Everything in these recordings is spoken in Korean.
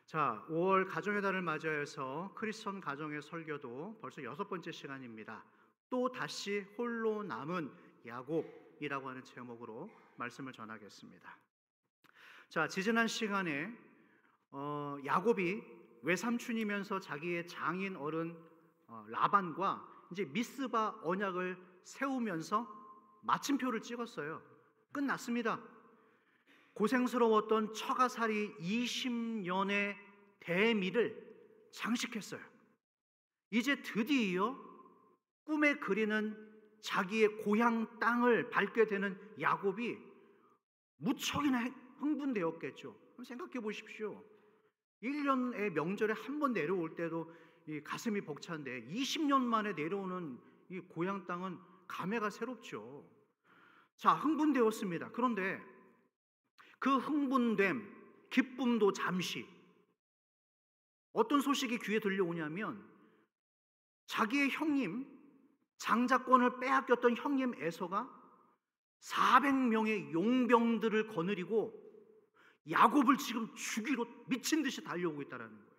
자, 5월 가정의 달을 맞이해서 크리스천 가정의 설교도 벌써 6번째 시간입니다. 또 다시 홀로 남은 야곱이라고 하는 제목으로 말씀을 전하겠습니다. 자, 지지난 시간에 야곱이 외삼촌이면서 자기의 장인 어른 라반과 이제 미스바 언약을 세우면서 마침표를 찍었어요. 끝났습니다. 고생스러웠던 처가살이 20년의 대미를 장식했어요. 이제 드디어 꿈에 그리는 자기의 고향 땅을 밟게 되는 야곱이 무척이나 흥분되었겠죠. 생각해 보십시오. 1년의 명절에 한 번 내려올 때도 이 가슴이 벅찬데 20년 만에 내려오는 이 고향 땅은 감회가 새롭죠. 자, 흥분되었습니다. 그런데 그 흥분됨, 기쁨도 잠시. 어떤 소식이 귀에 들려오냐면 자기의 형님, 장자권을 빼앗겼던 형님 에서가 400명의 용병들을 거느리고 야곱을 지금 죽이러 미친 듯이 달려오고 있다는 거예요.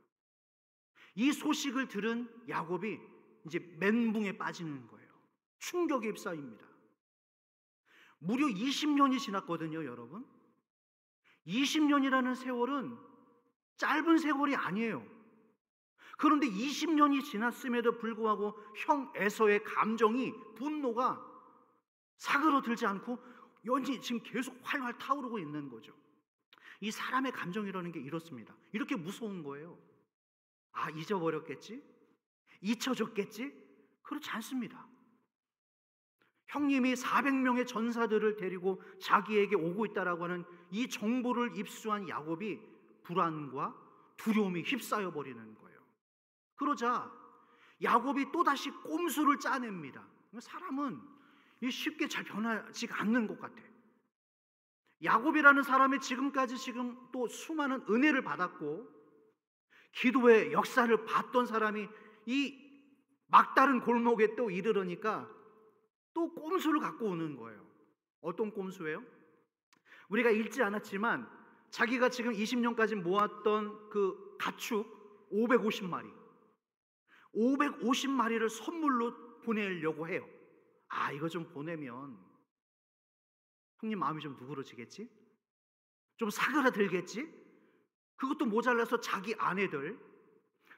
이 소식을 들은 야곱이 이제 멘붕에 빠지는 거예요. 충격에 휩싸입니다. 무려 20년이 지났거든요, 여러분. 20년이라는 세월은 짧은 세월이 아니에요. 그런데 20년이 지났음에도 불구하고 형 에서의 감정이, 분노가 사그러들지 않고 연이 지금 계속 활활 타오르고 있는 거죠. 이 사람의 감정이라는 게 이렇습니다. 이렇게 무서운 거예요. 아, 잊어버렸겠지? 잊혀졌겠지? 그렇지 않습니다. 형님이 400명의 전사들을 데리고 자기에게 오고 있다라고 하는 이 정보를 입수한 야곱이 불안과 두려움이 휩싸여 버리는 거예요. 그러자 야곱이 또다시 꼼수를 짜냅니다. 사람은 쉽게 잘 변하지가 않는 것 같아. 야곱이라는 사람이 지금까지 또 수많은 은혜를 받았고 기도의 역사를 봤던 사람이 이 막다른 골목에 또 이르러니까 또 꼼수를 갖고 오는 거예요. 어떤 꼼수예요? 우리가 읽지 않았지만 자기가 지금 20년까지 모았던 그 가축 550마리 550마리를 선물로 보내려고 해요. 아, 이거 좀 보내면 형님 마음이 좀 누그러지겠지? 좀 사그라들겠지? 그것도 모자라서 자기 아내들,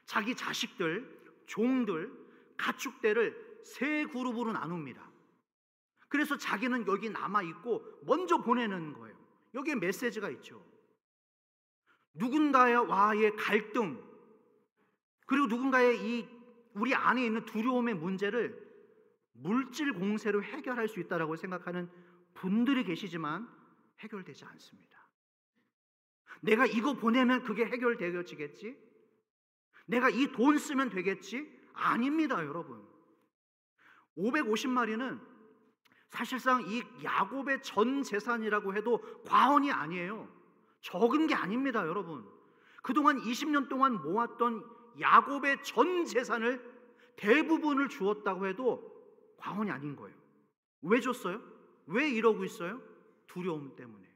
자기 자식들, 종들, 가축대를 3그룹으로 나눕니다. 그래서 자기는 여기 남아있고 먼저 보내는 거예요. 여기에 메시지가 있죠. 누군가와의 갈등, 그리고 누군가의 우리 안에 있는 두려움의 문제를 물질 공세로 해결할 수 있다고 생각하는 분들이 계시지만 해결되지 않습니다. 내가 이거 보내면 그게 해결되어지겠지? 내가 이 돈 쓰면 되겠지? 아닙니다, 여러분. 550마리는 사실상 이 야곱의 전 재산이라고 해도 과언이 아니에요. 적은 게 아닙니다, 여러분. 그동안 20년 동안 모았던 야곱의 전 재산을 대부분을 주었다고 해도 과언이 아닌 거예요. 왜 줬어요? 왜 이러고 있어요? 두려움 때문에,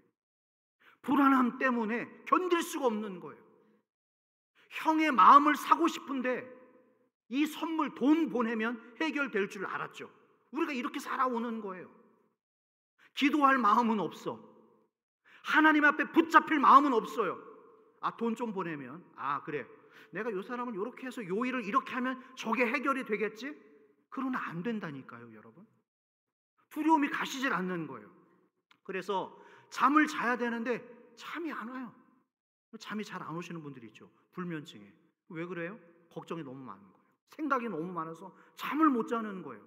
불안함 때문에 견딜 수가 없는 거예요. 형의 마음을 사고 싶은데 이 선물 돈 보내면 해결될 줄 알았죠. 우리가 이렇게 살아오는 거예요. 기도할 마음은 없어. 하나님 앞에 붙잡힐 마음은 없어요. 아, 돈 좀 보내면, 아, 그래, 내가 이 사람을 이렇게 해서 요 일을 이렇게 하면 저게 해결이 되겠지? 그러나 안 된다니까요, 여러분. 두려움이 가시질 않는 거예요. 그래서 잠을 자야 되는데 잠이 안 와요. 잠이 잘 안 오시는 분들이 있죠. 불면증에. 왜 그래요? 걱정이 너무 많은 거예요. 생각이 너무 많아서 잠을 못 자는 거예요.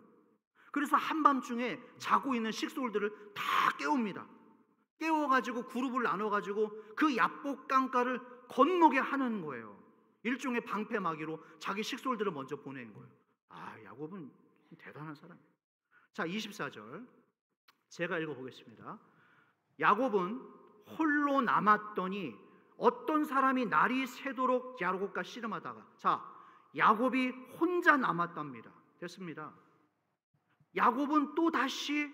그래서 한밤중에 자고 있는 식솔들을 다 깨웁니다. 깨워가지고 그룹을 나눠가지고 그 야복강가를 건너게 하는 거예요. 일종의 방패막이로 자기 식솔들을 먼저 보내는 거예요. 아, 야곱은 대단한 사람이에요. 자, 24절 제가 읽어보겠습니다. 야곱은 홀로 남았더니 어떤 사람이 날이 새도록 야곱과 씨름하다가, 자, 야곱이 혼자 남았답니다. 됐습니다. 야곱은 또 다시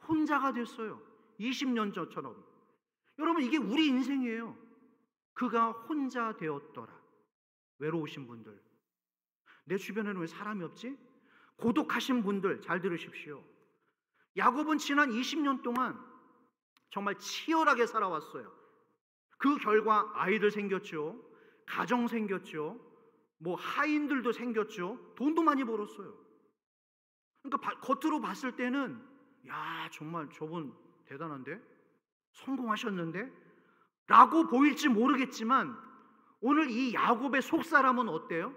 혼자가 됐어요. 20년 전처럼. 여러분, 이게 우리 인생이에요. 그가 혼자 되었더라. 외로우신 분들, 내 주변에는 왜 사람이 없지? 고독하신 분들 잘 들으십시오. 야곱은 지난 20년 동안 정말 치열하게 살아왔어요. 그 결과 아이들 생겼죠. 가정 생겼죠. 뭐 하인들도 생겼죠. 돈도 많이 벌었어요. 그러니까 겉으로 봤을 때는 야, 정말 저분 대단한데? 성공하셨는데? 라고 보일지 모르겠지만 오늘 이 야곱의 속사람은 어때요?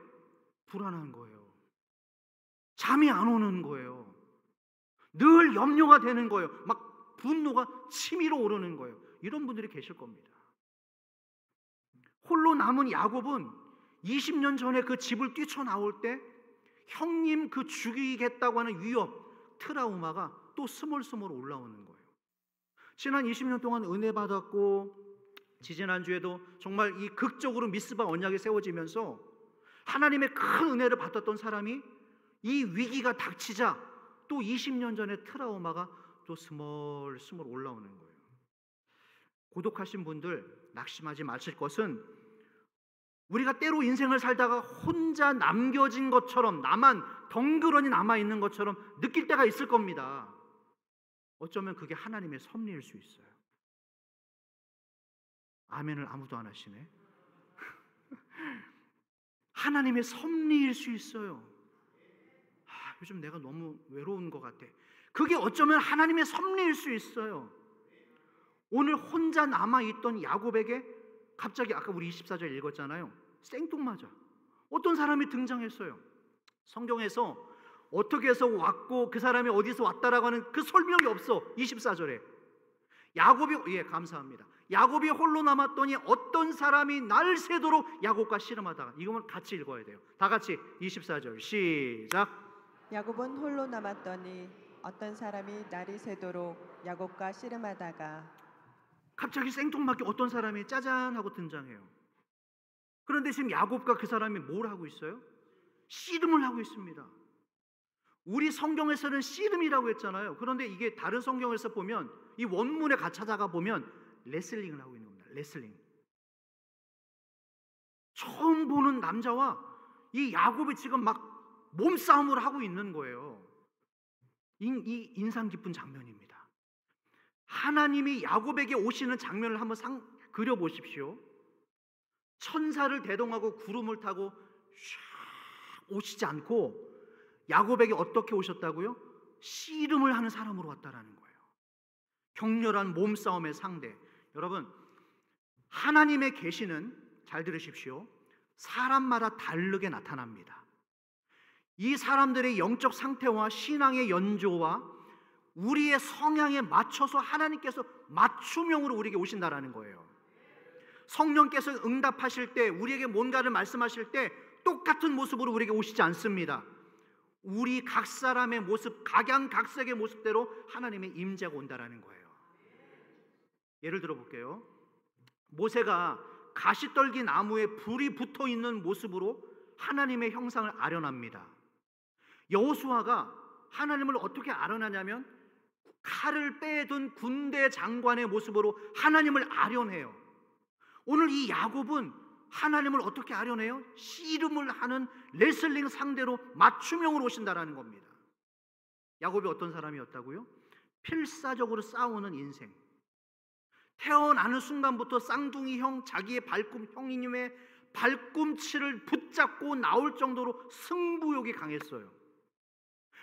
불안한 거예요. 잠이 안 오는 거예요. 늘 염려가 되는 거예요. 막 분노가 치밀어 오르는 거예요. 이런 분들이 계실 겁니다. 홀로 남은 야곱은 20년 전에 그 집을 뛰쳐나올 때 형님 그 죽이겠다고 하는 위협, 트라우마가 또 스멀스멀 올라오는 거예요. 지난 20년 동안 은혜 받았고 지지난주에도 정말 이 극적으로 미스바 언약이 세워지면서 하나님의 큰 은혜를 받았던 사람이 이 위기가 닥치자 또 20년 전의 트라우마가 또 스멀스멀 올라오는 거예요. 고독하신 분들 낙심하지 마실 것은 우리가 때로 인생을 살다가 혼자 남겨진 것처럼, 나만 덩그러니 남아있는 것처럼 느낄 때가 있을 겁니다. 어쩌면 그게 하나님의 섭리일 수 있어요. 아멘을 아무도 안 하시네. 하나님의 섭리일 수 있어요. 요즘 내가 너무 외로운 것 같아. 그게 어쩌면 하나님의 섭리일 수 있어요. 오늘 혼자 남아있던 야곱에게 갑자기 아까 우리 24절 읽었잖아요. 생뚱맞아 어떤 사람이 등장했어요. 성경에서 어떻게 해서 왔고 그 사람이 어디서 왔다라고 하는 그 설명이 없어. 24절에 야곱이, 감사합니다. 야곱이 홀로 남았더니 어떤 사람이 날 새도록 야곱과 씨름하다가, 이거는 같이 읽어야 돼요. 다 같이 24절 시작. 야곱은 홀로 남았더니 어떤 사람이 날이 새도록 야곱과 씨름하다가. 갑자기 생뚱맞게 어떤 사람이 짜잔 하고 등장해요. 그런데 지금 야곱과 그 사람이 뭘 하고 있어요? 씨름을 하고 있습니다. 우리 성경에서는 씨름이라고 했잖아요. 그런데 이게 다른 성경에서 보면 이 원문에 같이 찾아가 보면 레슬링을 하고 있는 겁니다. 레슬링. 처음 보는 남자와 이 야곱이 지금 막 몸싸움을 하고 있는 거예요. 이 인상 깊은 장면입니다. 하나님이 야곱에게 오시는 장면을 한번 그려보십시오. 천사를 대동하고 구름을 타고 샥 오시지 않고 야곱에게 어떻게 오셨다고요? 씨름을 하는 사람으로 왔다라는 거예요. 격렬한 몸싸움의 상대. 여러분, 하나님의 계시는, 잘 들으십시오, 사람마다 다르게 나타납니다. 이 사람들의 영적 상태와 신앙의 연조와 우리의 성향에 맞춰서 하나님께서 맞춤형으로 우리에게 오신다라는 거예요. 성령께서 응답하실 때, 우리에게 뭔가를 말씀하실 때 똑같은 모습으로 우리에게 오시지 않습니다. 우리 각 사람의 모습, 각양각색의 모습대로 하나님의 임재가 온다라는 거예요. 예를 들어 볼게요. 모세가 가시떨기 나무에 불이 붙어 있는 모습으로 하나님의 형상을 아련합니다. 여호수아가 하나님을 어떻게 아련하냐면 칼을 빼든 군대 장관의 모습으로 하나님을 아련해요. 오늘 이 야곱은 하나님을 어떻게 아련해요? 씨름을 하는 레슬링 상대로 맞춤형으로 오신다라는 겁니다. 야곱이 어떤 사람이었다고요? 필사적으로 싸우는 인생. 태어나는 순간부터 쌍둥이 형, 자기의 형님의 발꿈치를 붙잡고 나올 정도로 승부욕이 강했어요.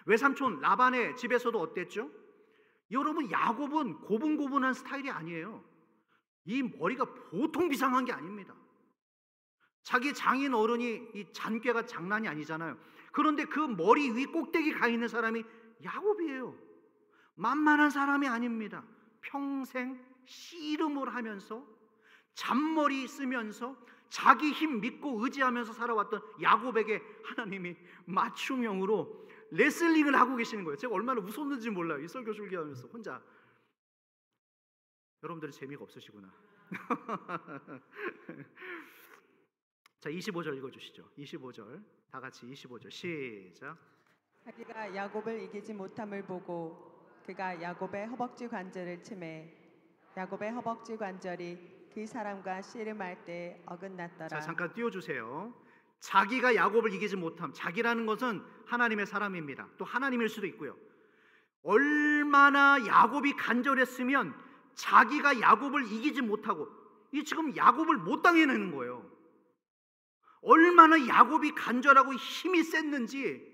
외삼촌 라반의 집에서도 어땠죠? 여러분, 야곱은 고분고분한 스타일이 아니에요. 이 머리가 보통 비상한 게 아닙니다. 자기 장인 어른이 이 잔꾀가 장난이 아니잖아요. 그런데 그 머리 위 꼭대기 가 있는 사람이 야곱이에요. 만만한 사람이 아닙니다. 평생 씨름을 하면서 잔머리 쓰면서 자기 힘 믿고 의지하면서 살아왔던 야곱에게 하나님이 맞춤형으로 레슬링을 하고 계시는 거예요. 제가 얼마나 무서웠는지 몰라요. 이 설교 준비하면서 혼자. 여러분들은 재미가 없으시구나. 자, 25절 읽어주시죠. 25절 다 같이 25절 시작. 자기가 야곱을 이기지 못함을 보고 그가 야곱의 허벅지 관절을 치매 야곱의 허벅지 관절이 그 사람과 씨름할 때 어긋났더라. 자, 잠깐 띄워주세요. 자기가 야곱을 이기지 못함. 자기라는 것은 하나님의 사람입니다. 또 하나님일 수도 있고요. 얼마나 야곱이 간절했으면 자기가 야곱을 이기지 못하고, 이 지금 야곱을 못 당해내는 거예요. 얼마나 야곱이 간절하고 힘이 셌는지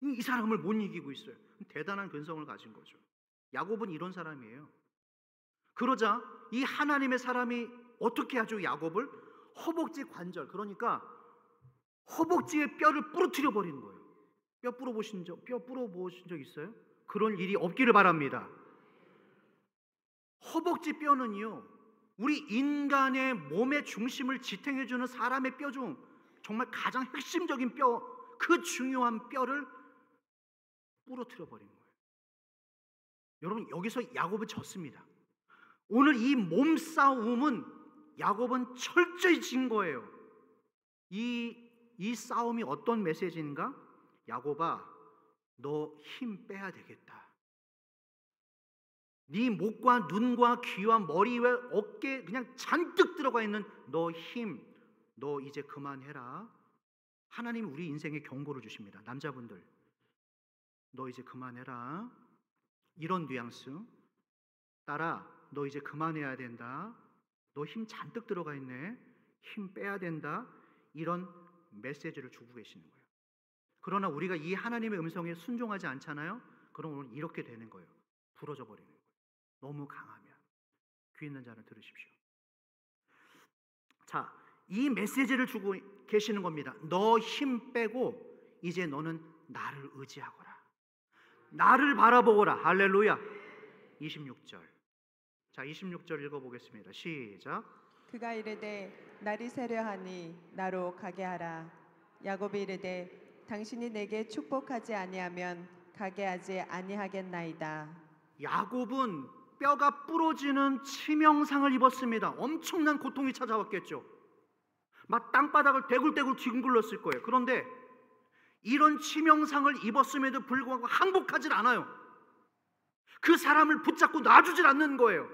이 사람을 못 이기고 있어요. 대단한 근성을 가진 거죠. 야곱은 이런 사람이에요. 그러자 이 하나님의 사람이 어떻게 하죠? 야곱을 허벅지 관절, 그러니까 허벅지의 뼈를 부러뜨려 버리는 거예요. 뼈 부러보신 적 있어요? 그런 일이 없기를 바랍니다. 허벅지 뼈는요, 우리 인간의 몸의 중심을 지탱해주는 사람의 뼈 중 정말 가장 핵심적인 뼈, 그 중요한 뼈를 부러뜨려 버린 거예요. 여러분, 여기서 야곱은 졌습니다. 오늘 이 몸싸움은 야곱은 철저히 진 거예요. 이 싸움이 어떤 메시지인가? 야곱아, 너 힘 빼야 되겠다. 네 목과 눈과 귀와 머리와 어깨에 그냥 잔뜩 들어가 있는 너 힘, 너 이제 그만해라. 하나님이 우리 인생에 경고를 주십니다. 남자분들, 너 이제 그만해라. 이런 뉘앙스. 딸아, 너 이제 그만해야 된다. 너 힘 잔뜩 들어가 있네. 힘 빼야 된다. 이런 메시지를 주고 계시는 거예요. 그러나 우리가 이 하나님의 음성에 순종하지 않잖아요. 그럼 오늘 이렇게 되는 거예요. 부러져 버리는 거예요. 너무 강하면. 귀 있는 자는 들으십시오. 자, 이 메시지를 주고 계시는 겁니다. 너 힘 빼고 이제 너는 나를 의지하거라. 나를 바라보거라. 할렐루야. 26절. 자, 26절 읽어보겠습니다. 시작. 그가 이르되 날이 새려하니 나로 가게 하라. 야곱이 이르되 당신이 내게 축복하지 아니하면 가게 하지 아니하겠나이다. 야곱은 뼈가 부러지는 치명상을 입었습니다. 엄청난 고통이 찾아왔겠죠. 막 땅바닥을 대굴대굴 뒹굴렀을 거예요. 그런데 이런 치명상을 입었음에도 불구하고 항복하질 않아요. 그 사람을 붙잡고 놔주질 않는 거예요.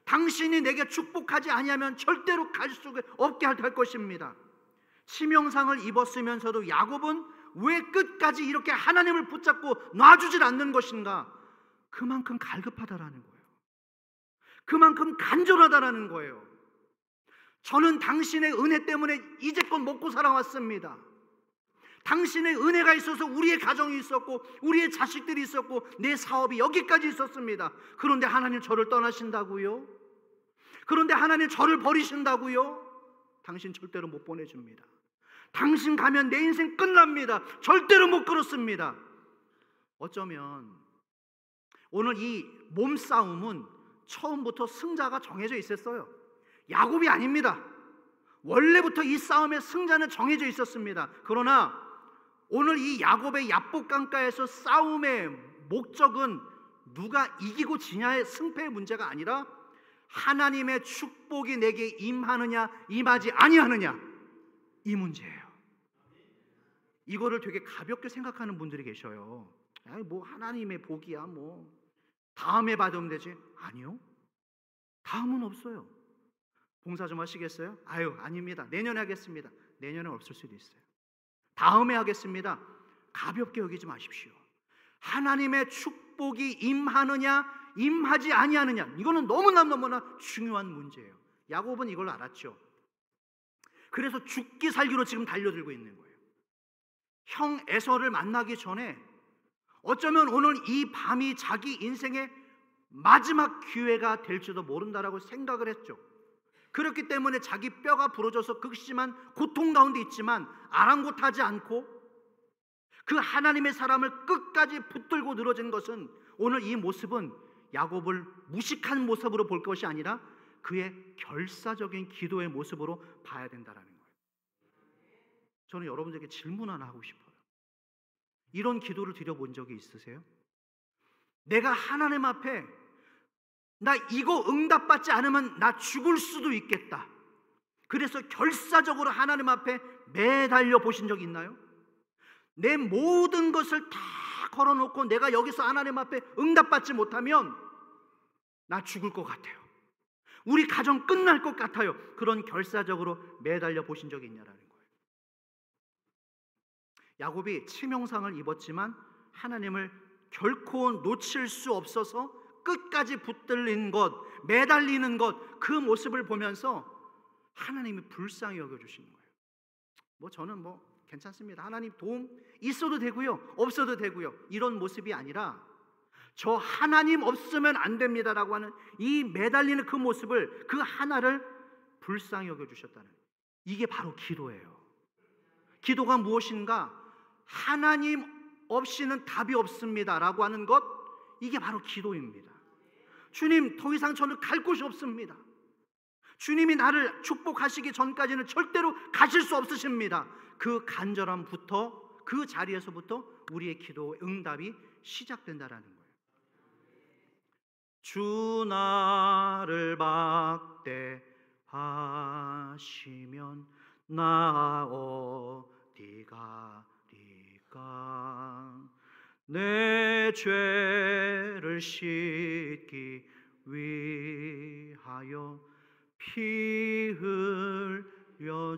당신이 내게 축복하지 아니하면 절대로 갈 수 없게 할 것입니다. 치명상을 입었으면서도 야곱은 왜 끝까지 이렇게 하나님을 붙잡고 놔주질 않는 것인가? 그만큼 갈급하다라는 거예요. 그만큼 간절하다라는 거예요. 저는 당신의 은혜 때문에 이제껏 먹고 살아왔습니다. 당신의 은혜가 있어서 우리의 가정이 있었고 우리의 자식들이 있었고 내 사업이 여기까지 있었습니다. 그런데 하나님 저를 떠나신다고요? 그런데 하나님 저를 버리신다고요? 당신 절대로 못 보내줍니다. 당신 가면 내 인생 끝납니다. 절대로 못 그렇습니다. 어쩌면 오늘 이 몸싸움은 처음부터 승자가 정해져 있었어요. 야곱이 아닙니다. 원래부터 이 싸움의 승자는 정해져 있었습니다. 그러나 오늘 이 야곱의 야복강가에서 싸움의 목적은 누가 이기고 지냐의 승패의 문제가 아니라 하나님의 축복이 내게 임하느냐 임하지 아니하느냐, 이 문제예요. 이거를 되게 가볍게 생각하는 분들이 계셔요. 뭐 하나님의 복이야, 뭐 다음에 받으면 되지. 아니요, 다음은 없어요. 봉사 좀 하시겠어요? 아닙니다. 내년에 하겠습니다. 내년에 없을 수도 있어요. 다음에 하겠습니다. 가볍게 여기지 마십시오. 하나님의 축복이 임하느냐 임하지 아니하느냐, 이거는 너무나 중요한 문제예요. 야곱은 이걸 알았죠. 그래서 죽기 살기로 지금 달려들고 있는 거예요. 형 에서를 만나기 전에 어쩌면 오늘 이 밤이 자기 인생의 마지막 기회가 될지도 모른다라고 생각을 했죠. 그렇기 때문에 자기 뼈가 부러져서 극심한 고통 가운데 있지만 아랑곳하지 않고 그 하나님의 사람을 끝까지 붙들고 늘어진 것은, 오늘 이 모습은 야곱을 무식한 모습으로 볼 것이 아니라 그의 결사적인 기도의 모습으로 봐야 된다라는 거예요. 저는 여러분들에게 질문 하나 하고 싶어요. 이런 기도를 드려본 적이 있으세요? 내가 하나님 앞에 나 이거 응답받지 않으면 나 죽을 수도 있겠다, 그래서 결사적으로 하나님 앞에 매달려 보신 적 있나요? 내 모든 것을 다 걸어놓고 내가 여기서 하나님 앞에 응답받지 못하면 나 죽을 것 같아요. 우리 가정 끝날 것 같아요. 그런 결사적으로 매달려 보신 적이 있냐라는 거예요. 야곱이 치명상을 입었지만 하나님을 결코 놓칠 수 없어서 끝까지 붙들린 것, 매달리는 것, 그 모습을 보면서 하나님이 불쌍히 여겨주시는 거예요. 저는 괜찮습니다. 하나님 도움 있어도 되고요, 없어도 되고요, 이런 모습이 아니라 저 하나님 없으면 안 됩니다라고 하는 이 매달리는 그 모습을, 그 하나를 불쌍히 여겨주셨다는, 이게 바로 기도예요. 기도가 무엇인가? 하나님 없이는 답이 없습니다라고 하는 것, 이게 바로 기도입니다. 주님, 더 이상 저는 갈 곳이 없습니다. 주님이 나를 축복하시기 전까지는 절대로 가실 수 없으십니다. 그 간절함부터, 그 자리에서부터 우리의 기도 응답이 시작된다라는 거예요. 주 나를 박대하시면 나 어디 가리까? 내 죄를 씻기 위하여 피 흘려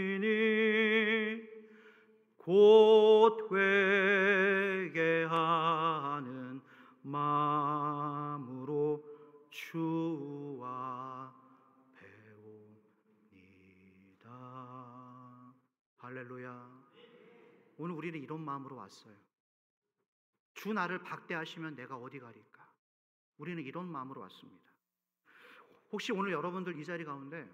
주시니 곧 회개하는 마음으로 주와 배웁니다. 할렐루야. 오늘 우리는 이런 마음으로 왔어요. 주 나를 박대하시면 내가 어디 가리까? 우리는 이런 마음으로 왔습니다. 혹시 오늘 여러분들 이 자리 가운데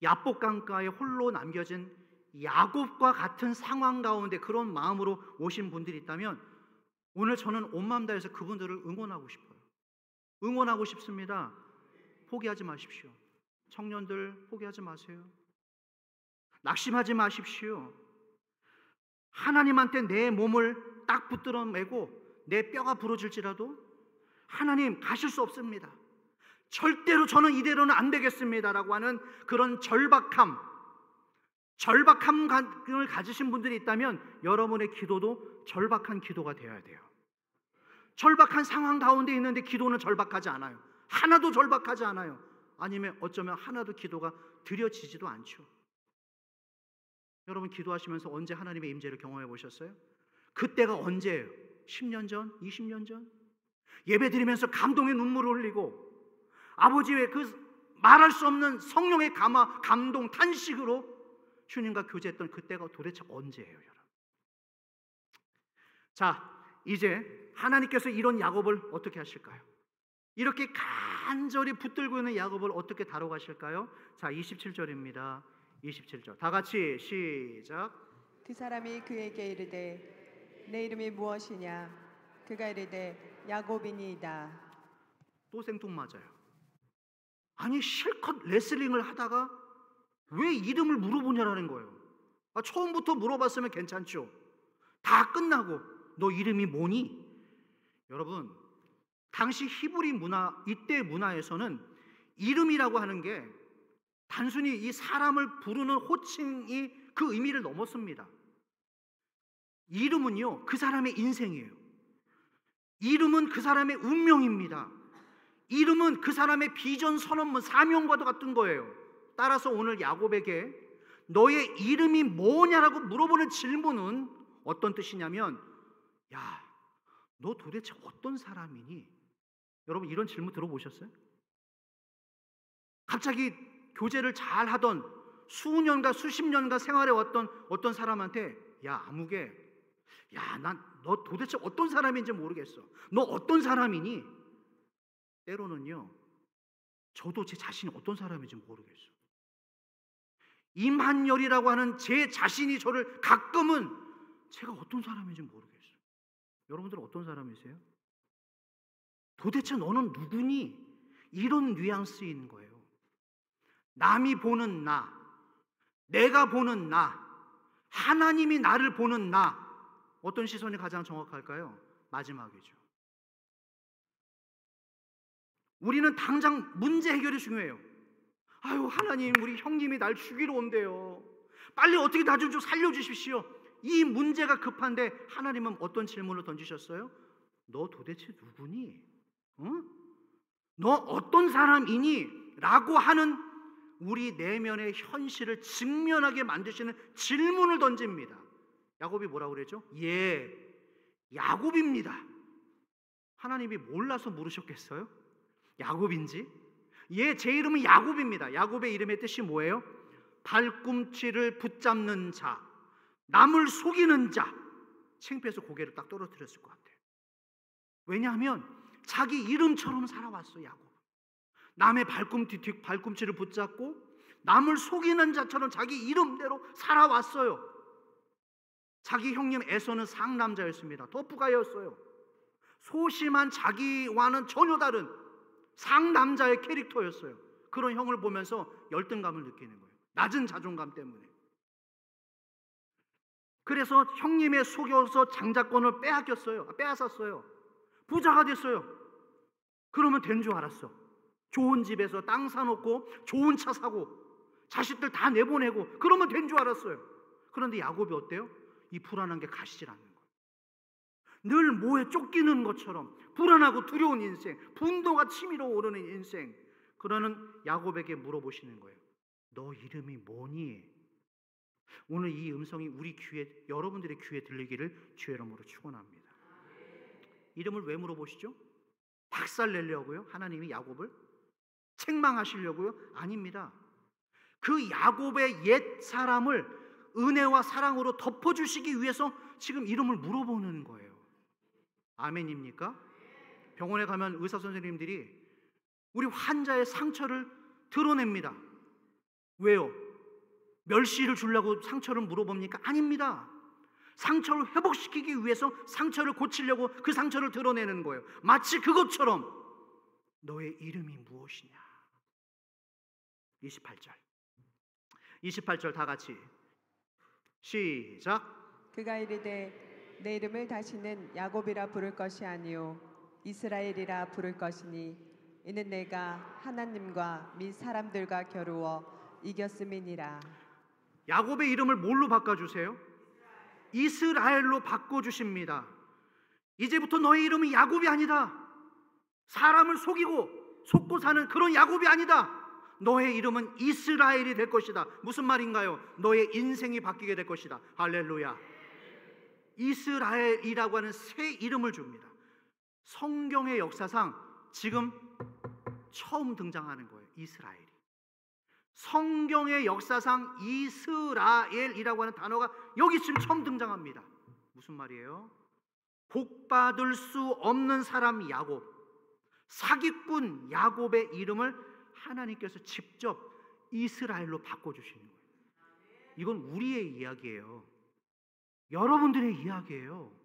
야복 강가에 홀로 남겨진 야곱과 같은 상황 가운데 그런 마음으로 오신 분들이 있다면 오늘 저는 온 마음 다해서 그분들을 응원하고 싶어요. 응원하고 싶습니다. 포기하지 마십시오. 청년들 포기하지 마세요. 낙심하지 마십시오. 하나님한테 내 몸을 딱 붙들어 매고 내 뼈가 부러질지라도 하나님 가실 수 없습니다. 절대로 저는 이대로는 안 되겠습니다라고 하는 그런 절박함을 가지신 분들이 있다면 여러분의 기도도 절박한 기도가 되어야 돼요. 절박한 상황 가운데 있는데 기도는 절박하지 않아요. 하나도 절박하지 않아요. 아니면 어쩌면 하나도 기도가 드려지지도 않죠. 여러분 기도하시면서 언제 하나님의 임재를 경험해 보셨어요? 그때가 언제예요? 10년 전? 20년 전? 예배 드리면서 감동의 눈물을 흘리고 아버지의 그 말할 수 없는 성령의 감동, 탄식으로 주님과 교제했던 그때가 도대체 언제예요, 여러분? 자, 이제 하나님께서 이런 야곱을 어떻게 하실까요? 이렇게 간절히 붙들고 있는 야곱을 어떻게 다뤄가실까요? 자, 27절입니다. 27절 다 같이 시작. 그 사람이 그에게 이르되 내 이름이 무엇이냐? 그가 이르되 야곱이니이다. 또 생뚱맞아요. 아니 실컷 레슬링을 하다가 왜 이름을 물어보냐라는 거예요. 처음부터 물어봤으면 괜찮죠. 다 끝나고 너 이름이 뭐니? 여러분 당시 히브리 문화, 이때 문화에서는 이름이라고 하는 게 단순히 이 사람을 부르는 호칭이 그 의미를 넘었습니다. 이름은요 그 사람의 인생이에요. 이름은 그 사람의 운명입니다. 이름은 그 사람의 비전, 선언문, 사명과도 같은 거예요. 따라서 오늘 야곱에게 너의 이름이 뭐냐라고 물어보는 질문은 어떤 뜻이냐면 야, 너 도대체 어떤 사람이니? 여러분 이런 질문 들어보셨어요? 갑자기 교제를 잘 하던 수년과 수십 년간 생활해 왔던 어떤 사람한테 야 아무개, 야 너 도대체 어떤 사람인지 모르겠어. 너 어떤 사람이니? 때로는요 저도 제 자신이 어떤 사람인지 모르겠어요. 임한열이라고 하는 제 자신이 저를 가끔은 제가 어떤 사람인지 모르겠어요. 여러분들은 어떤 사람이세요? 도대체 너는 누구니? 이런 뉘앙스인 거예요. 남이 보는 나, 내가 보는 나, 하나님이 나를 보는 나, 어떤 시선이 가장 정확할까요? 마지막이죠. 우리는 당장 문제 해결이 중요해요. 아유 하나님 우리 형님이 날 죽이러 온대요. 빨리 어떻게 나 좀 살려주십시오. 이 문제가 급한데 하나님은 어떤 질문을 던지셨어요? 너 도대체 누구니? 어? 너 어떤 사람이니? 라고 하는 우리 내면의 현실을 직면하게 만드시는 질문을 던집니다. 야곱이 뭐라고 그랬죠? 예, 야곱입니다. 하나님이 몰라서 물으셨겠어요? 야곱인지? 예, 제 이름은 야곱입니다. 야곱의 이름의 뜻이 뭐예요? 발꿈치를 붙잡는 자, 남을 속이는 자. 창피해서 고개를 딱 떨어뜨렸을 것 같아요. 왜냐하면 자기 이름처럼 살아왔어, 야곱. 남의 발꿈치를 붙잡고 남을 속이는 자처럼 자기 이름대로 살아왔어요. 자기 형님 에서는 상남자였습니다. 터프가이였어요. 소심한 자기와는 전혀 다른 상남자의 캐릭터였어요. 그런 형을 보면서 열등감을 느끼는 거예요. 낮은 자존감 때문에. 그래서 형님의 속여서 장자권을 빼앗았어요. 부자가 됐어요. 그러면 된 줄 알았어. 좋은 집에서 땅 사놓고 좋은 차 사고 자식들 다 내보내고 그러면 된 줄 알았어요. 그런데 야곱이 어때요? 이 불안한 게 가시질 않는 거예요. 늘 뭐에 쫓기는 것처럼 불안하고 두려운 인생, 분노가 치밀어 오르는 인생. 그러는 야곱에게 물어보시는 거예요. 너 이름이 뭐니? 오늘 이 음성이 우리 귀에, 여러분들의 귀에 들리기를 주의 이름으로 축원합니다. 이름을 왜 물어보시죠? 박살 내려고요? 하나님이 야곱을 책망하시려고요? 아닙니다. 그 야곱의 옛 사람을 은혜와 사랑으로 덮어주시기 위해서 지금 이름을 물어보는 거예요. 아멘입니까? 병원에 가면 의사 선생님들이 우리 환자의 상처를 드러냅니다. 왜요? 멸시를 주려고 상처를 물어봅니까? 아닙니다. 상처를 회복시키기 위해서 상처를 고치려고 그 상처를 드러내는 거예요. 마치 그것처럼 너의 이름이 무엇이냐? 28절 다 같이 시작. 그가 이르되 내 이름을 다시는 야곱이라 부를 것이 아니요 이스라엘이라 부를 것이니 이는 내가 하나님과 및 사람들과 겨루어 이겼음이니라. 야곱의 이름을 뭘로 바꿔주세요? 이스라엘로 바꿔주십니다. 이제부터 너의 이름은 야곱이 아니다. 사람을 속고 사는 그런 야곱이 아니다. 너의 이름은 이스라엘이 될 것이다. 무슨 말인가요? 너의 인생이 바뀌게 될 것이다. 할렐루야. 이스라엘이라고 하는 새 이름을 줍니다. 성경의 역사상 지금 처음 등장하는 거예요. 이스라엘이. 성경의 역사상 이스라엘이라고 하는 단어가 여기 지금 처음 등장합니다. 무슨 말이에요? 복받을 수 없는 사람 야곱, 사기꾼 야곱의 이름을 하나님께서 직접 이스라엘로 바꿔주시는 거예요. 이건 우리의 이야기예요. 여러분들의 이야기예요.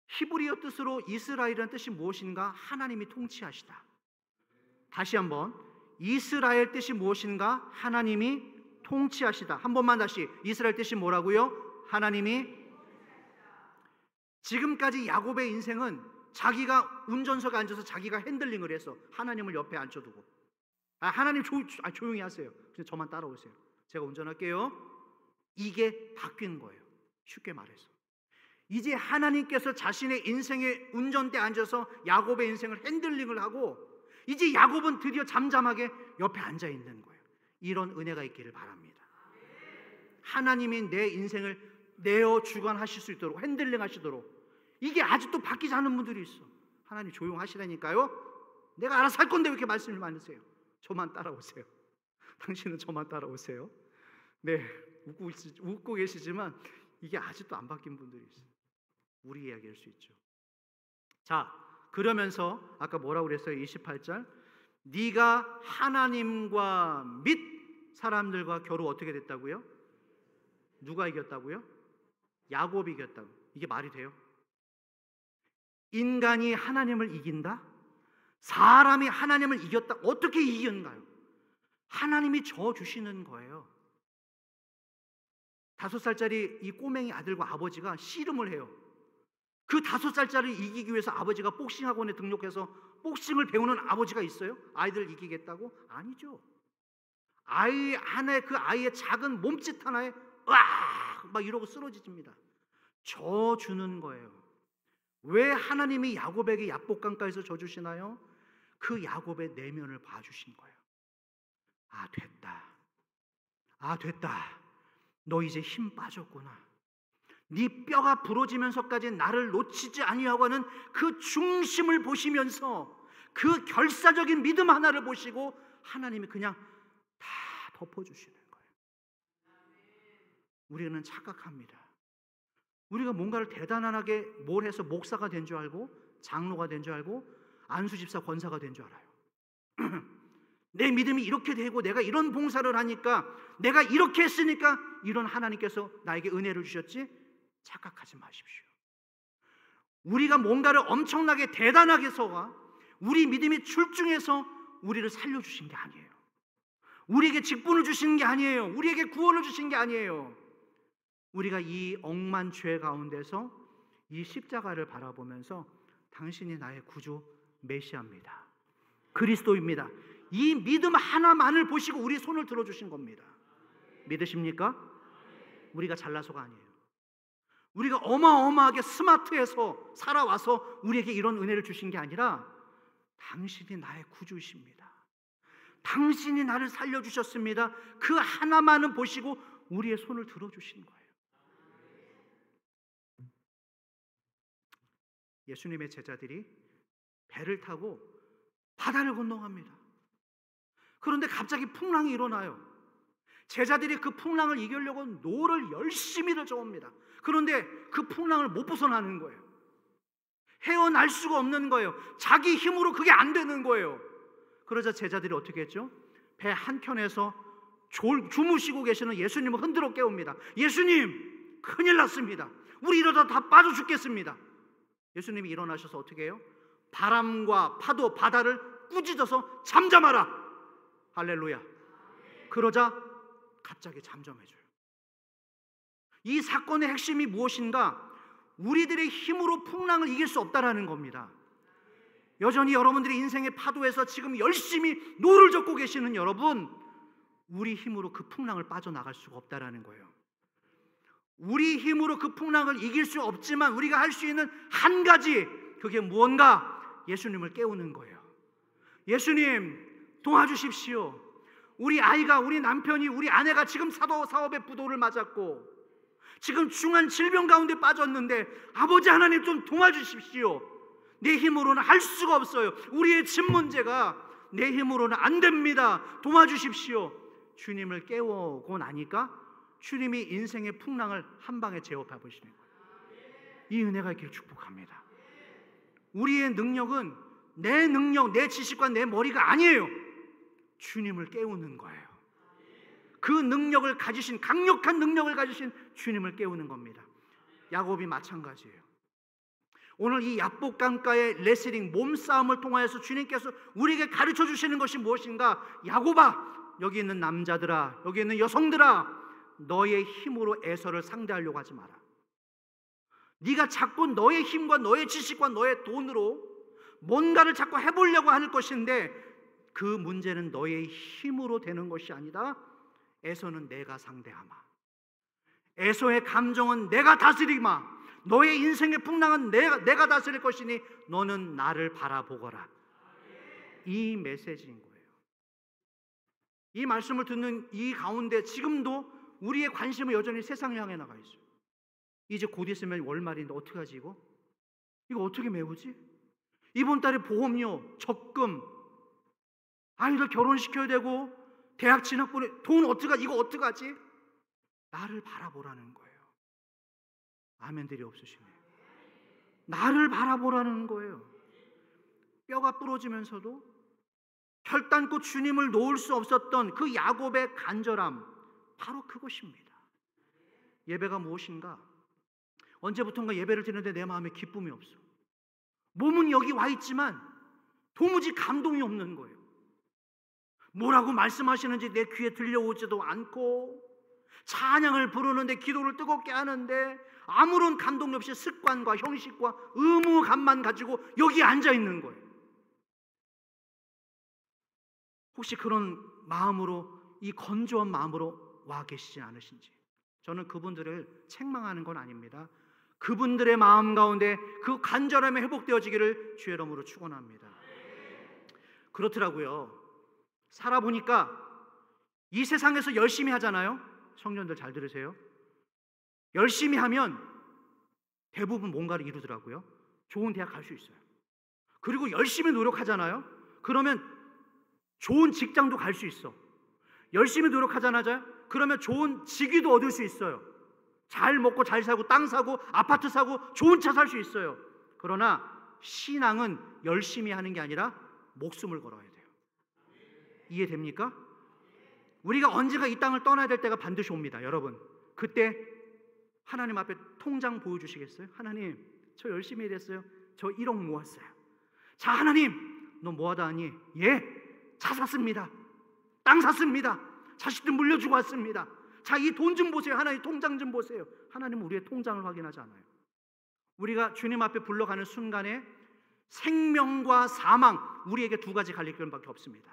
히브리어 뜻으로 이스라엘이라는 뜻이 무엇인가? 하나님이 통치하시다. 다시 한번, 이스라엘 뜻이 무엇인가? 하나님이 통치하시다. 한 번만 다시, 이스라엘 뜻이 뭐라고요? 하나님이. 지금까지 야곱의 인생은 자기가 운전석에 앉아서 자기가 핸들링을 해서 하나님을 옆에 앉혀두고, 하나님 조용히 하세요. 그냥 저만 따라오세요. 제가 운전할게요. 이게 바뀐 거예요. 쉽게 말해서 이제 하나님께서 자신의 인생의 운전대에 앉아서 야곱의 인생을 핸들링을 하고, 이제 야곱은 드디어 잠잠하게 옆에 앉아 있는 거예요. 이런 은혜가 있기를 바랍니다. 하나님이 내 인생을 내어 주관하실 수 있도록, 핸들링 하시도록. 이게 아직도 바뀌지 않은 분들이 있어. 하나님 조용하시라니까요. 내가 알아서 할 건데 왜 이렇게 말씀을 많으세요? 저만 따라오세요. 당신은 저만 따라오세요. 네, 웃고 계시지만 이게 아직도 안 바뀐 분들이 있어요. 우리 이야기할 수 있죠. 자, 그러면서 아까 뭐라고 그랬어요? 28절, 네가 하나님과 및 사람들과 겨루 어떻게 됐다고요? 누가 이겼다고요? 야곱이 이겼다고. 이게 말이 돼요? 인간이 하나님을 이긴다? 사람이 하나님을 이겼다? 어떻게 이겼는가요? 하나님이 줘 주시는 거예요. 5살짜리 이 꼬맹이 아들과 아버지가 씨름을 해요. 그 5살짜리를 이기기 위해서 아버지가 복싱 학원에 등록해서 복싱을 배우는 아버지가 있어요? 아이들 이기겠다고? 아니죠. 그 아이의 작은 몸짓 하나에 으악! 막 이러고 쓰러집니다. 줘 주는 거예요. 왜 하나님이 야곱에게 야복강가에서 져주시나요? 그 야곱의 내면을 봐주신 거예요. 아, 됐다. 아, 됐다. 너 이제 힘 빠졌구나. 네 뼈가 부러지면서까지 나를 놓치지 아니하고 하는 그 중심을 보시면서 그 결사적인 믿음 하나를 보시고 하나님이 그냥 다 덮어주시는 거예요. 우리는 착각합니다. 우리가 뭔가를 대단하게 뭘 해서 목사가 된 줄 알고 장로가 된 줄 알고 안수집사 권사가 된 줄 알아요. 내 믿음이 이렇게 되고 내가 이런 봉사를 하니까 내가 이렇게 했으니까 이런 하나님께서 나에게 은혜를 주셨지? 착각하지 마십시오. 우리가 뭔가를 엄청나게 대단하게 해서가 우리 믿음이 출중해서 우리를 살려주신 게 아니에요. 우리에게 직분을 주시는 게 아니에요. 우리에게 구원을 주신 게 아니에요. 우리가 이 억만 죄 가운데서 이 십자가를 바라보면서 당신이 나의 구주 메시아입니다. 그리스도입니다. 이 믿음 하나만을 보시고 우리 손을 들어주신 겁니다. 믿으십니까? 우리가 잘나서가 아니에요. 우리가 어마어마하게 스마트해서 살아와서 우리에게 이런 은혜를 주신 게 아니라 당신이 나의 구주이십니다. 당신이 나를 살려주셨습니다. 그 하나만은 보시고 우리의 손을 들어주신 거예요. 예수님의 제자들이 배를 타고 바다를 건너갑니다. 그런데 갑자기 풍랑이 일어나요. 제자들이 그 풍랑을 이기려고 노를 열심히들 저옵니다. 그런데 그 풍랑을 못 벗어나는 거예요. 헤어날 수가 없는 거예요. 자기 힘으로 그게 안 되는 거예요. 그러자 제자들이 어떻게 했죠? 배 한켠에서 주무시고 계시는 예수님을 흔들어 깨웁니다. 예수님, 큰일 났습니다. 우리 이러다 다 빠져 죽겠습니다. 예수님이 일어나셔서 어떻게 해요? 바람과 파도, 바다를 꾸짖어서 잠잠하라. 할렐루야. 그러자 갑자기 잠잠해져요. 이 사건의 핵심이 무엇인가? 우리들의 힘으로 풍랑을 이길 수 없다라는 겁니다. 여전히 여러분들이 인생의 파도에서 지금 열심히 노를 젓고 계시는 여러분, 우리 힘으로 그 풍랑을 빠져나갈 수가 없다라는 거예요. 우리 힘으로 그 풍랑을 이길 수 없지만 우리가 할 수 있는 한 가지, 그게 무언가? 예수님을 깨우는 거예요. 예수님 도와주십시오. 우리 아이가, 우리 남편이, 우리 아내가 지금 사업에 부도를 맞았고 지금 중한 질병 가운데 빠졌는데 아버지 하나님 좀 도와주십시오. 내 힘으로는 할 수가 없어요. 우리의 집 문제가 내 힘으로는 안 됩니다. 도와주십시오. 주님을 깨우고 나니까 주님이 인생의 풍랑을 한 방에 제어해 보시는 거예요. 이 은혜가 있기를 축복합니다. 우리의 능력은 내 능력, 내 지식과 내 머리가 아니에요. 주님을 깨우는 거예요. 그 능력을 가지신, 강력한 능력을 가지신 주님을 깨우는 겁니다. 야곱이 마찬가지예요. 오늘 이 야복강가의 레슬링, 몸싸움을 통하여서 주님께서 우리에게 가르쳐 주시는 것이 무엇인가? 야곱아, 여기 있는 남자들아, 여기 있는 여성들아, 너의 힘으로 에서를 상대하려고 하지 마라. 네가 자꾸 너의 힘과 너의 지식과 너의 돈으로 뭔가를 자꾸 해보려고 하는 것인데 그 문제는 너의 힘으로 되는 것이 아니다. 에서는 내가 상대하마. 에서의 감정은 내가 다스리마. 너의 인생의 풍랑은 내가 다스릴 것이니 너는 나를 바라보거라. 이 메시지인 거예요. 이 말씀을 듣는 이 가운데 지금도 우리의 관심은 여전히 세상을 향해 나가 있어요. 이제 곧 있으면 월말인데 어떡하지 이거? 이거 어떻게 메우지? 이번 달에 보험료, 적금, 아이들 결혼시켜야 되고 대학 진학보내 돈 어떡하지? 이거 어떡하지? 나를 바라보라는 거예요. 아멘들이 없으시네요. 나를 바라보라는 거예요. 뼈가 부러지면서도 결단코 주님을 놓을 수 없었던 그 야곱의 간절함, 바로 그것입니다. 예배가 무엇인가? 언제부턴가 예배를 드리는데 내 마음에 기쁨이 없어. 몸은 여기 와 있지만 도무지 감동이 없는 거예요. 뭐라고 말씀하시는지 내 귀에 들려오지도 않고 찬양을 부르는데 기도를 뜨겁게 하는데 아무런 감동이 없이 습관과 형식과 의무감만 가지고 여기 앉아 있는 거예요. 혹시 그런 마음으로, 이 건조한 마음으로 와 계시지 않으신지? 저는 그분들을 책망하는 건 아닙니다. 그분들의 마음 가운데 그 간절함이 회복되어지기를 주의 이름으로 축원합니다. 그렇더라고요. 살아보니까 이 세상에서 열심히 하잖아요. 청년들 잘 들으세요. 열심히 하면 대부분 뭔가를 이루더라고요. 좋은 대학 갈 수 있어요. 그리고 열심히 노력하잖아요. 그러면 좋은 직장도 갈 수 있어. 열심히 노력하잖아요. 그러면 좋은 직위도 얻을 수 있어요. 잘 먹고 잘 살고 땅 사고 아파트 사고 좋은 차 살 수 있어요. 그러나 신앙은 열심히 하는 게 아니라 목숨을 걸어야 돼요. 이해됩니까? 우리가 언젠가 이 땅을 떠나야 될 때가 반드시 옵니다. 여러분, 그때 하나님 앞에 통장 보여주시겠어요? 하나님, 저 열심히 일했어요. 저 1억 모았어요. 자, 하나님, 너 뭐하다 하니? 예, 차 샀습니다. 땅 샀습니다. 자식들 물려주고 왔습니다. 자, 이 돈 좀 보세요. 하나님 통장 좀 보세요. 하나님은 우리의 통장을 확인하지 않아요. 우리가 주님 앞에 불러가는 순간에 생명과 사망, 우리에게 두 가지 갈림길밖에 없습니다.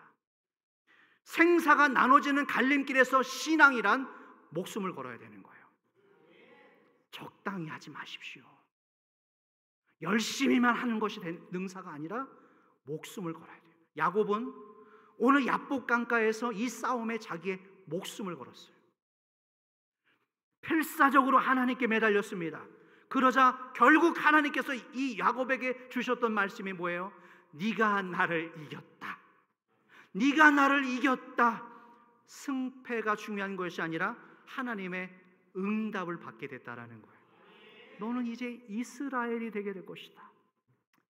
생사가 나눠지는 갈림길에서 신앙이란 목숨을 걸어야 되는 거예요. 적당히 하지 마십시오. 열심히만 하는 것이 능사가 아니라 목숨을 걸어야 돼요. 야곱은 오늘 야복 강가에서 이 싸움에 자기의 목숨을 걸었어요. 필사적으로 하나님께 매달렸습니다. 그러자 결국 하나님께서 이 야곱에게 주셨던 말씀이 뭐예요? 네가 나를 이겼다. 네가 나를 이겼다. 승패가 중요한 것이 아니라 하나님의 응답을 받게 됐다라는 거예요. 너는 이제 이스라엘이 되게 될 것이다.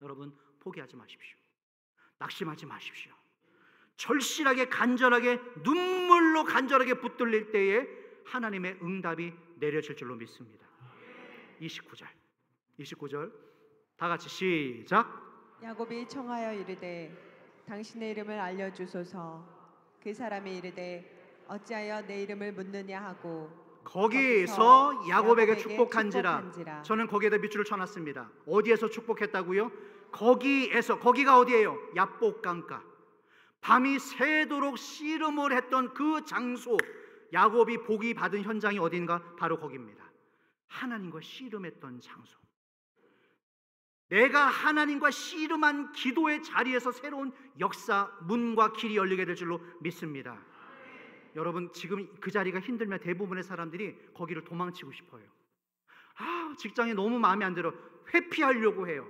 여러분, 포기하지 마십시오. 낙심하지 마십시오. 절실하게 간절하게 눈물로 간절하게 붙들릴 때에 하나님의 응답이 내려질 줄로 믿습니다. 29절 다 같이 시작. 야곱이 청하여 이르되 당신의 이름을 알려주소서. 그 사람이 이르되 어찌하여 내 이름을 묻느냐 하고 거기서 야곱에게 축복한지라. 저는 거기에다 밑줄을 쳐놨습니다. 어디에서 축복했다고요? 거기에서. 거기가 어디예요? 야복강가. 밤이 새도록 씨름을 했던 그 장소, 야곱이 복이 받은 현장이 어딘가? 바로 거기입니다. 하나님과 씨름했던 장소. 내가 하나님과 씨름한 기도의 자리에서 새로운 역사, 문과 길이 열리게 될 줄로 믿습니다. 여러분, 지금 그 자리가 힘들면 대부분의 사람들이 거기를 도망치고 싶어요. 직장이 너무 마음에 안 들어. 회피하려고 해요.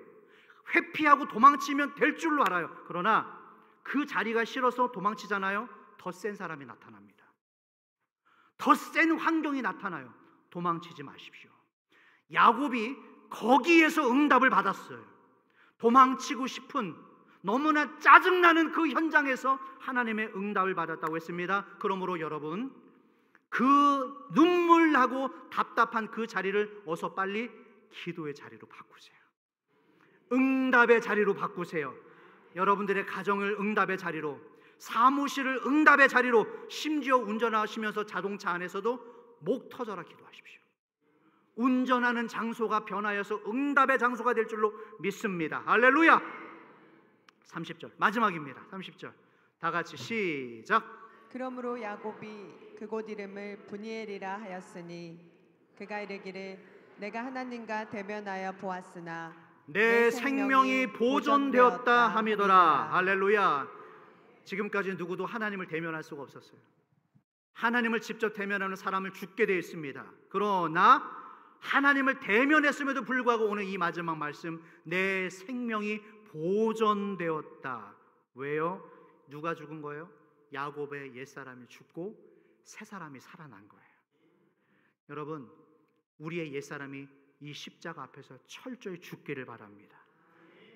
회피하고 도망치면 될 줄로 알아요. 그러나 그 자리가 싫어서 도망치잖아요. 더 센 사람이 나타납니다. 더 센 환경이 나타나요. 도망치지 마십시오. 야곱이 거기에서 응답을 받았어요. 도망치고 싶은, 너무나 짜증나는 그 현장에서 하나님의 응답을 받았다고 했습니다. 그러므로 여러분, 그 눈물나고 답답한 그 자리를 어서 빨리 기도의 자리로 바꾸세요. 응답의 자리로 바꾸세요. 여러분들의 가정을 응답의 자리로, 사무실을 응답의 자리로, 심지어 운전하시면서 자동차 안에서도 목 터져라 기도하십시오. 운전하는 장소가 변하여서 응답의 장소가 될 줄로 믿습니다. 할렐루야. 30절 마지막입니다. 30절 다 같이 시작. 그러므로 야곱이 그곳 이름을 브니엘이라 하였으니 그가 이르기를 내가 하나님과 대면하여 보았으나 내 생명이 보존되었다 함이더라. 할렐루야. 지금까지 누구도 하나님을 대면할 수가 없었어요. 하나님을 직접 대면하는 사람을 죽게 되어 있습니다. 그러나 하나님을 대면했음에도 불구하고 오늘 이 마지막 말씀, 내 생명이 보존되었다. 왜요? 누가 죽은 거예요? 야곱의 옛사람이 죽고 새 사람이 살아난 거예요. 여러분, 우리의 옛사람이 이 십자가 앞에서 철저히 죽기를 바랍니다.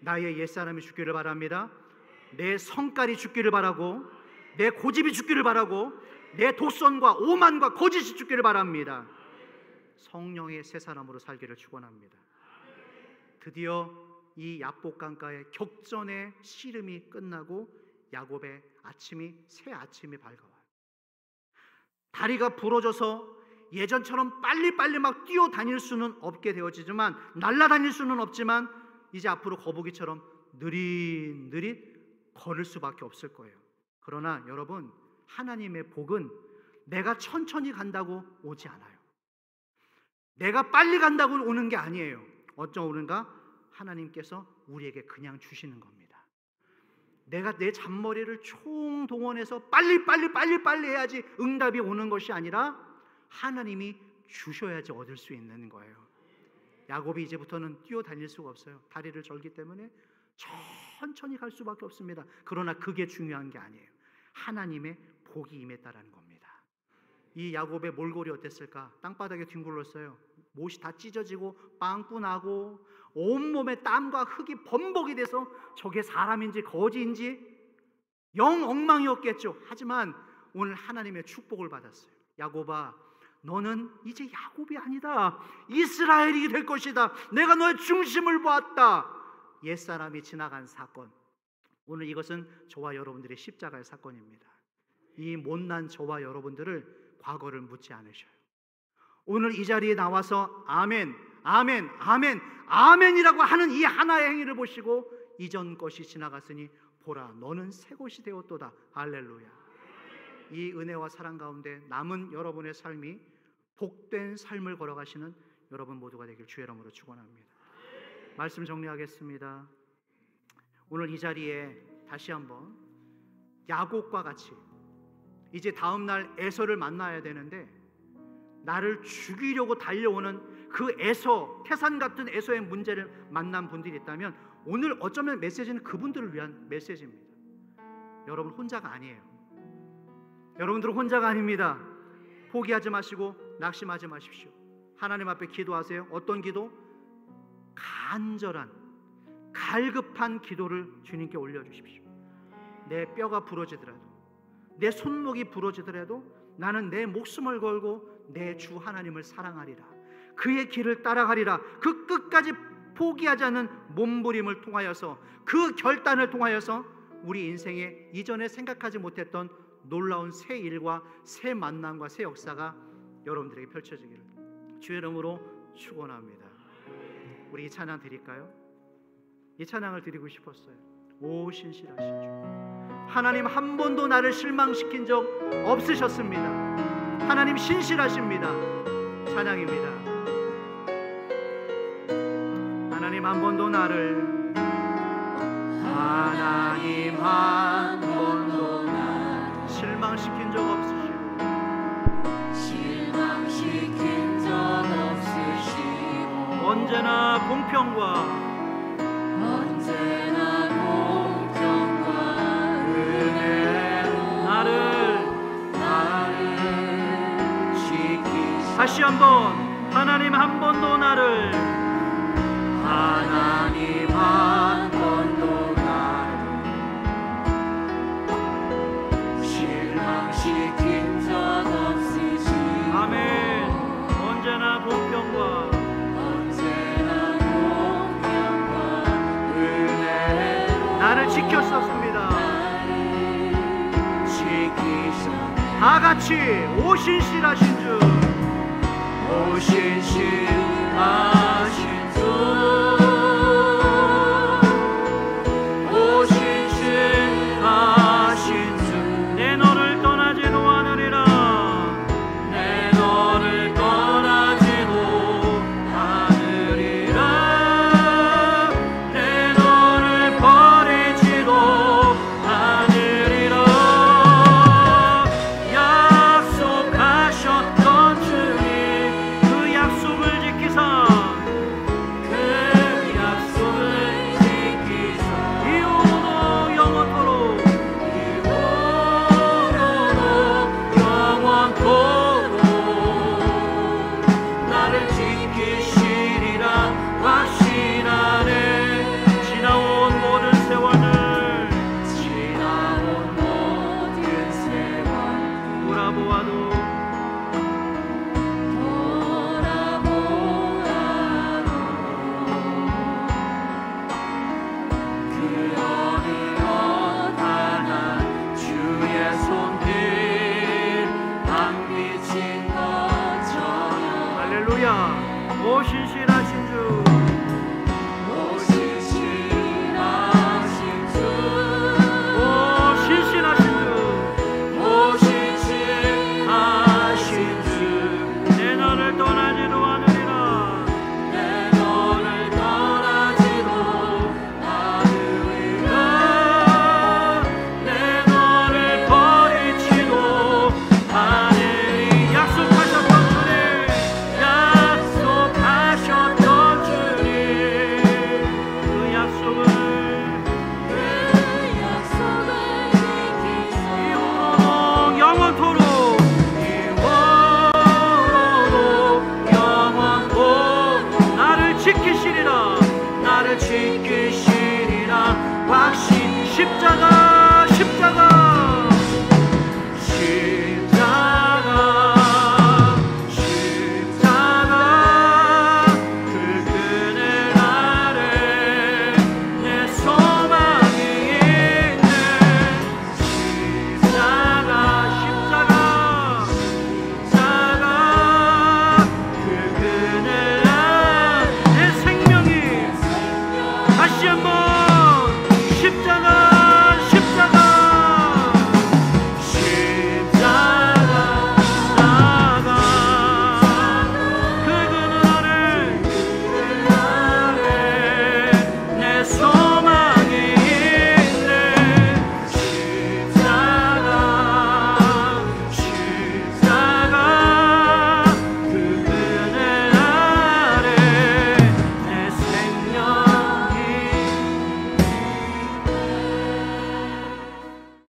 나의 옛사람이 죽기를 바랍니다. 내 성깔이 죽기를 바라고, 내 고집이 죽기를 바라고, 내 독선과 오만과 거짓이 죽기를 바랍니다. 성령의 새 사람으로 살기를 축원합니다. 드디어 이 야복강가의 격전의 씨름이 끝나고 야곱의 아침이, 새 아침이 밝아와요. 다리가 부러져서 예전처럼 빨리빨리 막 뛰어다닐 수는 없게 되어지지만, 날아다닐 수는 없지만 이제 앞으로 거북이처럼 느릿느릿 걸을 수밖에 없을 거예요. 그러나 여러분, 하나님의 복은 내가 천천히 간다고 오지 않아요. 내가 빨리 간다고 오는 게 아니에요. 어쩌 오는가? 하나님께서 우리에게 그냥 주시는 겁니다. 내가 내 잔머리를 총동원해서 빨리 해야지 응답이 오는 것이 아니라 하나님이 주셔야지 얻을 수 있는 거예요. 야곱이 이제부터는 뛰어다닐 수가 없어요. 다리를 절기 때문에 천천히 갈 수밖에 없습니다. 그러나 그게 중요한 게 아니에요. 하나님의 복이 임했다라는 겁니다. 이 야곱의 몰골이 어땠을까? 땅바닥에 뒹굴렀어요. 못이 다 찢어지고 빵꾸 나고 온몸에 땀과 흙이 범벅이 돼서 저게 사람인지 거지인지 영 엉망이었겠죠. 하지만 오늘 하나님의 축복을 받았어요. 야곱아, 너는 이제 야곱이 아니다. 이스라엘이 될 것이다. 내가 너의 중심을 보았다. 옛사람이 지나간 사건. 오늘 이것은 저와 여러분들의 십자가의 사건입니다. 이 못난 저와 여러분들을 과거를 묻지 않으셔요. 오늘 이 자리에 나와서 아멘, 아멘, 아멘, 아멘이라고 하는 이 하나의 행위를 보시고 이전 것이 지나갔으니 보라, 너는 새 것이 되었도다. 할렐루야. 이 은혜와 사랑 가운데 남은 여러분의 삶이 복된 삶을 걸어가시는 여러분 모두가 되길 주의 이름으로 축원합니다. 말씀 정리하겠습니다. 오늘 이 자리에 다시 한번 야곱과 같이 이제 다음 날 에서를 만나야 되는데 나를 죽이려고 달려오는 그 에서, 태산 같은 에서의 문제를 만난 분들이 있다면 오늘 어쩌면 메시지는 그분들을 위한 메시지입니다. 여러분 혼자가 아니에요. 여러분들은 혼자가 아닙니다. 포기하지 마시고 낙심하지 마십시오. 하나님 앞에 기도하세요. 어떤 기도? 간절한, 갈급한 기도를 주님께 올려주십시오. 내 뼈가 부러지더라도, 내 손목이 부러지더라도 나는 내 목숨을 걸고 내 주 하나님을 사랑하리라. 그의 길을 따라가리라. 그 끝까지 포기하지 않는 몸부림을 통하여서, 그 결단을 통하여서 우리 인생에 이전에 생각하지 못했던 놀라운 새 일과 새 만남과 새 역사가 여러분들에게 펼쳐지기를 주의 이름으로 축원합니다. 우리 이 찬양 드릴까요? 이 찬양을 드리고 싶었어요. 오 신실하신 주, 하나님 한 번도 나를 실망시킨 적 없으셨습니다. 하나님 신실하십니다. 찬양입니다. 하나님 한 번도 나를, 하나님 한 번도 나를 실망시킨 적 없으시고, 실망시킨 적 없으시고, 언제나 공평과 은혜로 나를 지키사. 다시 한번, 하나님 한 번도 나를, 하나님 한 번도 나를 실망시킨 적 없으시고, 아멘. 언제나 공평과 나를 지켰었습니다. 다 같이 오 신실하신 주, 오 신실하신 주, 오 신실하신 주, 내 너를 떠나지도 않으리라. 내 너를 떠나지도 않으리라. 내 너를 버리지도 않으리라. 약속하셨던 주님, 그 약속을 지키사, 그 약속을 지키사, 이후로도 영원토록, 나를 지키시리라 확신하네. 지나온 모든 세월을 돌아보아도 그 어느 것 하나 주의 손길 안 미친 것 전혀. 할렐루야. 오 신실한